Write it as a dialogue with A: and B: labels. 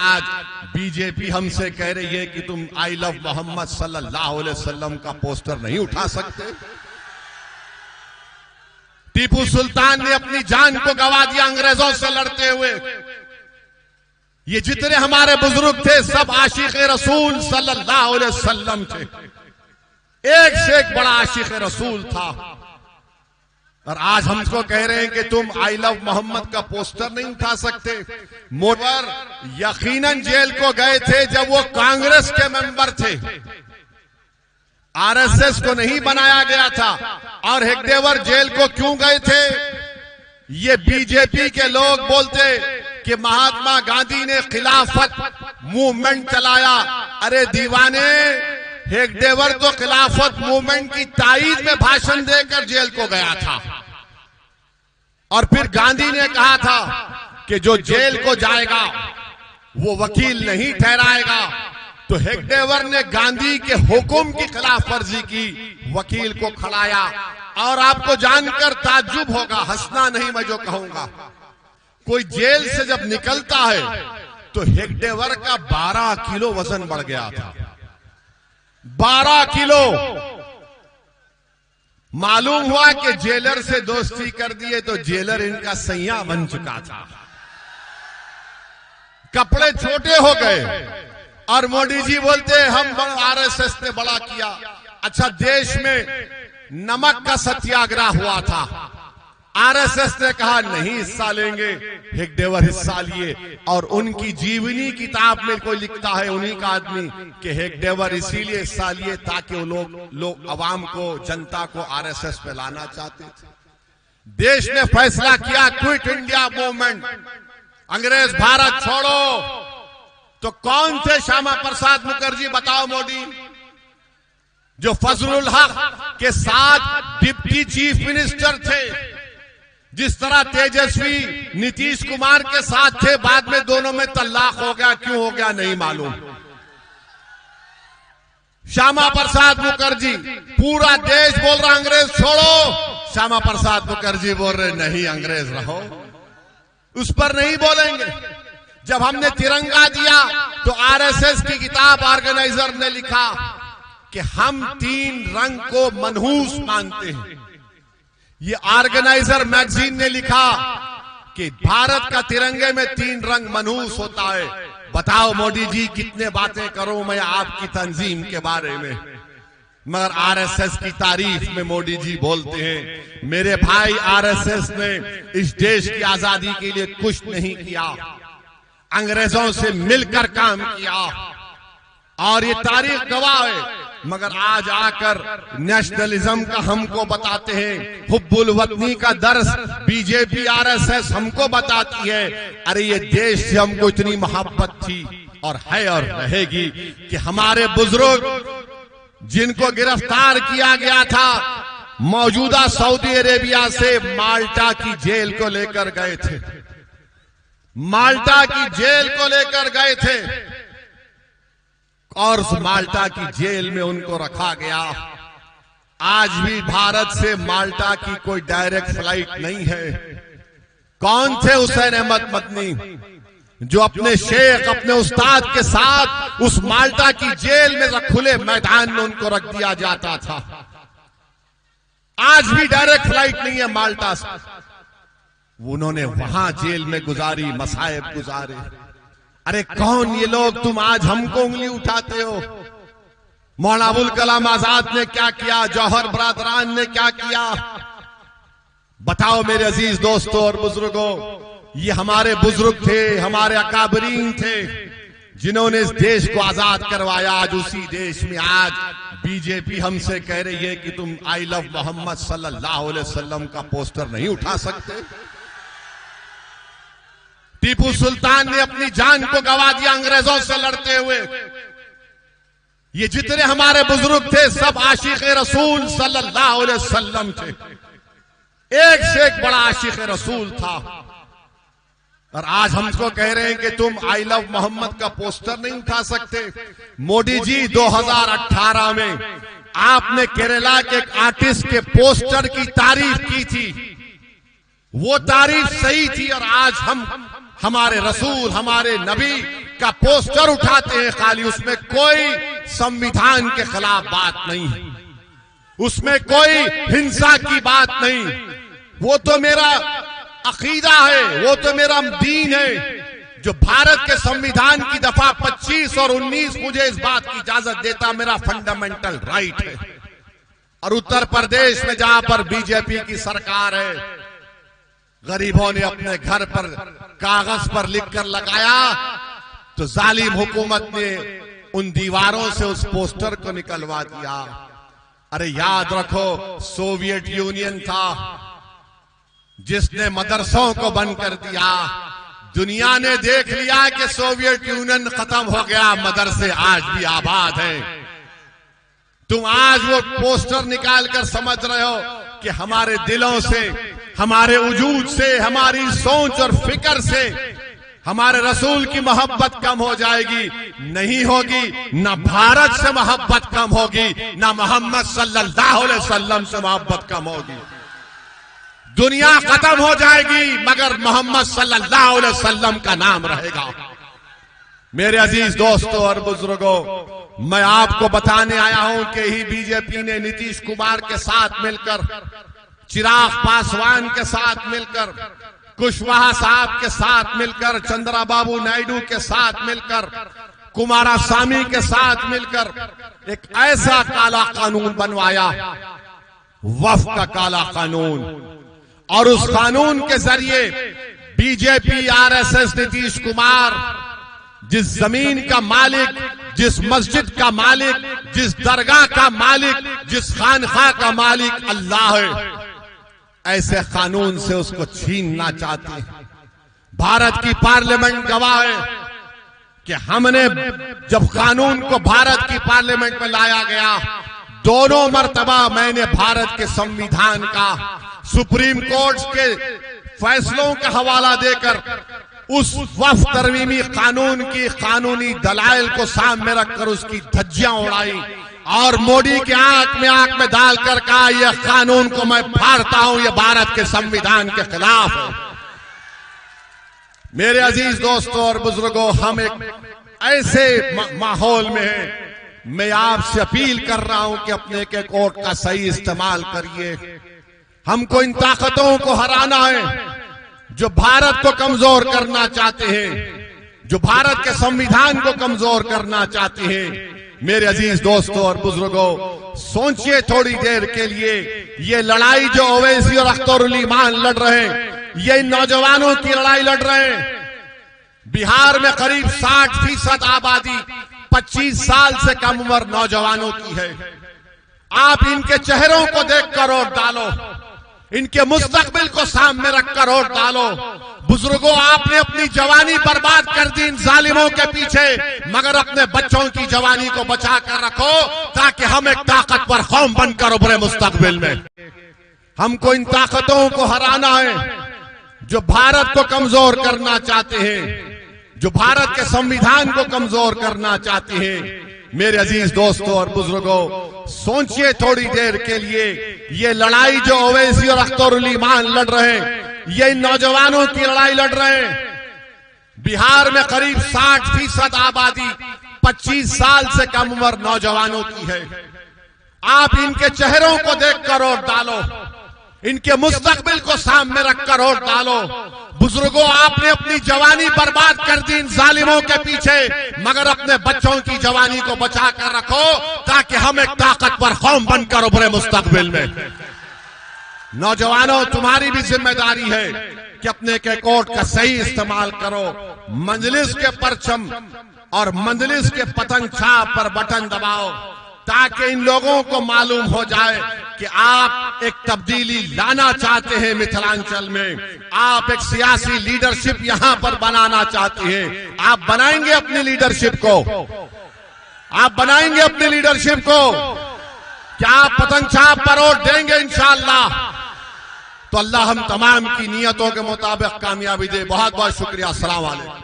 A: आज बीजेपी हमसे कह रही है कि तुम आई लव मोहम्मद सल्लल्लाहु अलैहि वसल्लम का पोस्टर नहीं उठा सकते। टीपू सुल्तान ने अपनी जान को गंवा दिया अंग्रेजों से लड़ते हुए। ये जितने हमारे बुजुर्ग थे सब आशिक रसूल सल्लल्लाहु अलैहि वसल्लम थे, एक से एक बड़ा आशिक रसूल था। और आज हमको कह रहे हैं कि तुम आई लव मोहम्मद का पोस्टर नहीं उठा सकते। मोटर यकीनन जेल को गए थे जब वो कांग्रेस के मेंबर थे, आरएसएस को नहीं बनाया गया था। और हेगडेवर जेल को क्यों गए थे? ये बीजेपी के लोग बोलते कि महात्मा गांधी ने खिलाफत मूवमेंट चलाया। अरे दीवाने, हेगडेवर तो खिलाफत मूवमेंट की ताईद में भाषण देकर जेल को गया था। और फिर गांधी ने कहा था कि जो जेल को जाएगा वो वकील नहीं ठहराएगा। तो हेगडेवर ने गांधी के हुक्म की खिलाफ वर्जी की, वकील को खड़ाया। और आपको जानकर ताज्जुब होगा, हंसना नहीं मैं जो कहूंगा, कोई जेल से जब निकलता है तो हेगडेवर का 12 किलो वजन बढ़ गया था। 12 किलो। मालूम हुआ कि जेलर से दोस्ती कर दिए तो जेलर इनका सैया बन चुका था। कपड़े छोटे हो गए। और मोदी जी बोलते हम आरएसएस ने बड़ा किया। अच्छा, देश में नमक का सत्याग्रह हुआ था, आरएसएस ने कहा नहीं हिस्सा लेंगे, हेगडेवर हिस्सा लिए। और उनकी जीवनी किताब में कोई लिखता है, उन्हीं का आदमी, कि हेगडेवर इसीलिए हिस्सा लिए ताकि वो लोग अवाम को, जनता को आरएसएस पे लाना चाहते थे। देश ने फैसला किया क्विट इंडिया मूवमेंट, अंग्रेज भारत छोड़ो। तो कौन थे श्यामा प्रसाद मुखर्जी? बताओ मोदी, जो फजलुल हक के साथ डिप्टी चीफ मिनिस्टर थे, जिस तरह तेजस्वी नीतीश कुमार के साथ थे, बाद में दोनों में तलाक हो गया। क्यों हो गया नहीं मालूम। श्यामा प्रसाद मुखर्जी, पूरा देश बोल रहा अंग्रेज छोड़ो, श्यामा प्रसाद मुखर्जी बोल रहे नहीं अंग्रेज रहो। उस पर नहीं बोलेंगे। जब हमने तिरंगा दिया तो आरएसएस की किताब ऑर्गेनाइजर ने लिखा कि हम 3 रंग को मनहूस मानते हैं। ये ऑर्गेनाइजर मैगजीन ने लिखा कि भारत का तिरंगे में 3 रंग मनहूस होता है। बताओ मोदी जी, कितने बातें करूं मैं आपकी तंजीम के बारे में, मगर आरएसएस की तारीफ में मोदी जी बोलते हैं मेरे भाई, आरएसएस ने इस देश की आजादी के लिए कुछ नहीं किया, अंग्रेजों से मिलकर काम किया। और ये तारीख गवाह है। मगर आज आकर नेशनलिज्म का हमको बताते हैं, हुब्बुल वतनी का दर्स बीजेपी आरएसएस हमको बताती है। अरे ये देश से हमको इतनी मोहब्बत थी और है और रहेगी कि हमारे बुजुर्ग जिनको गिरफ्तार किया गया था, मौजूदा सऊदी अरेबिया से माल्टा की जेल को लेकर गए थे, माल्टा की जेल को लेकर गए थे। और उस माल्टा की जेल में उनको रखा गया। आज भी भारत से माल्टा की कोई डायरेक्ट फ्लाइट नहीं है। कौन थे हुसैन अहमद मदनी, जो अपने शेख, अपने उस्ताद के साथ उस माल्टा की जेल में खुले मैदान में उनको रख दिया जाता था। आज भी डायरेक्ट फ्लाइट नहीं है माल्टा से। उन्होंने वहां जेल में गुजारी, मसाइब गुजारे। अरे कौन ये लोग? तुम आज हमको उंगली उठाते हो। मौलाना अबुल कलाम आजाद ने क्या किया? जौहर बरादरान ने क्या किया? बताओ मेरे अजीज दोस्तों और बुजुर्गों, ये हमारे बुजुर्ग थे, हमारे अकाबरीन थे, जिन्होंने इस देश को आजाद करवाया। आज उसी देश में आज बीजेपी हमसे कह रही है कि तुम आई लव मोहम्मद सल्लल्लाहु अलैहि वसल्लम का पोस्टर नहीं उठा सकते। टीपू सुल्तान ने अपनी जान को गंवा दिया अंग्रेजों से लड़ते हुए। ये जितने हमारे बुजुर्ग थे सब आशिक रसूल सल्लल्लाहु अलैहि वसल्लम थे, एक से एक बड़ा आशिक रसूल था। और आज हमको कह रहे हैं कि तुम आई लव मोहम्मद का पोस्टर नहीं उठा सकते। मोदी जी 2018 में आपने केरला के एक आर्टिस्ट के पोस्टर की तारीफ की थी, वो तारीफ सही थी। और आज हम हमारे रसूल, हमारे नबी का पोस्टर उठाते हैं खाली, उसमें कोई संविधान के खिलाफ बात नहीं है, उसमें कोई हिंसा की बात नहीं। वो तो मेरा अकीदा है, वो तो मेरा दीन है। जो भारत के संविधान की दफा 25 और 19 मुझे इस बात की इजाजत देता, मेरा फंडामेंटल राइट है। और उत्तर प्रदेश में जहां पर बीजेपी की सरकार है, गरीबों ने अपने घर पर कागज पर लिखकर लगाया, तो जालिम हुकूमत ने उन दीवारों से उस पोस्टर को निकलवा दिया। अरे याद रखो, सोवियत यूनियन था जिसने मदरसों को बंद कर दिया। दुनिया ने देख लिया कि सोवियत यूनियन खत्म हो गया, मदरसे आज भी आबाद हैं। तुम आज वो पोस्टर निकालकर समझ रहे हो कि हमारे दिलों से, हमारे वजूद से, हमारी सोच और फिक्र से हमारे रसूल की मोहब्बत कम हो जाएगी? नहीं होगी। ना भारत से मोहब्बत कम होगी, ना मोहम्मद सल्लल्लाहु अलैहि वसल्लम से मोहब्बत कम होगी। दुनिया खत्म हो जाएगी मगर मोहम्मद सल्लल्लाहु अलैहि वसल्लम का नाम रहेगा। मेरे अजीज दोस्तों और बुजुर्गों, मैं आपको बताने आया हूं कि ही बीजेपी ने नीतीश कुमार के साथ मिलकर, चिराग पासवान के साथ मिलकर, कुशवाहा साहब के साथ मिलकर, चंद्रबाबू नायडू के साथ मिलकर, कुमारस्वामी के साथ मिलकर एक ऐसा काला कानून बनवाया, वक्फ का काला कानून। और उस कानून के जरिए बीजेपी, आरएसएस, नीतीश कुमार जिस जमीन का मालिक, जिस मस्जिद का मालिक, जिस दरगाह का मालिक, जिस खानखा का मालिक अल्लाह है, ऐसे कानून से उसको छीनना चाहते हैं। भारत की पार्लियामेंट गवाह है कि हमने जब कानून को भारत की पार्लियामेंट में लाया गया, दोनों मर्तबा मैंने भारत के संविधान का, सुप्रीम कोर्ट के फैसलों का हवाला देकर उस वक्फ तरमीमी कानून की कानूनी दलाइल को सामने रखकर उसकी धज्जियां उड़ाई और मोदी के आंख में डालकर कहा, यह कानून को मैं फाड़ता हूं, यह भारत के संविधान के खिलाफ है। मेरे अजीज दोस्तों और बुजुर्गों, हम एक ऐसे माहौल में हैं, मैं आपसे अपील कर रहा हूं कि अपने के कोर्ट का सही इस्तेमाल करिए। हमको इन ताकतों को हराना है जो भारत को कमजोर करना चाहते हैं, जो भारत के संविधान को कमजोर करना चाहते हैं। मेरे अजीज दोस्तों और बुजुर्गों, सोचिए थोड़ी देर के लिए, ये लड़ाई जो ओवैसी और अख्तरुल ईमान लड़ रहे हैं, ये इन नौजवानों की लड़ाई लड़ रहे हैं। बिहार में करीब 60% आबादी 25 साल से कम उम्र नौजवानों की है। आप इनके चेहरों को देखकर वोट डालो, इनके मुस्तकबिल को सामने रखकर वोट डालो। बुजुर्गों, आपने अपनी जवानी बर्बाद कर दी इन जालिमों के पीछे, मगर अपने बच्चों की जवानी को बचा कर रखो ताकि हम एक ताकतवर कौम बनकर उभरे मुस्तकबिल में। हमको इन ताकतों को हराना है जो भारत को कमजोर करना चाहते हैं, जो भारत के संविधान को कमजोर करना चाहते हैं। मेरे अजीज दोस्तों और बुजुर्गों, सोचिए थोड़ी देर के लिए, ये लड़ाई जो ओवैसी और अख्तरुल ईमान लड़ रहे हैं, ये इन नौजवानों की लड़ाई लड़ रहे हैं। बिहार में करीब 60% आबादी 25 साल से कम उम्र नौजवानों की है। आप इनके चेहरों को देखकर वोट डालो, इनके मुस्तकबिल को सामने रखकर वोट डालो। बुजुर्गों, आपने अपनी जवानी बर्बाद कर दी इन जालिमों के पीछे, मगर अपने बच्चों की जवानी को बचा कर रखो ताकि हम एक ताकतवर कौम बनकर उभरे मुस्तकबिल में। नौजवानों, तुम्हारी भी जिम्मेदारी है कि अपने के कोर्ट का सही इस्तेमाल करो। मंजलिस के परचम और मंजलिस के पतंग छाप पर बटन दबाओ ताकि इन लोगों को मालूम हो जाए कि आप एक तब्दीली लाना चाहते हैं मिथिलांचल में, आप एक सियासी लीडरशिप यहां पर बनाना चाहते हैं। आप बनाएंगे अपनी लीडरशिप को, आप बनाएंगे अपनी लीडरशिप को। क्या आप पतंग छाप पर वोट देंगे इंशाअल्लाह? तो अल्लाह हम तमाम की नियतों के मुताबिक कामयाबी दे। बहुत बहुत शुक्रिया। अस्सलाम वालेकुम।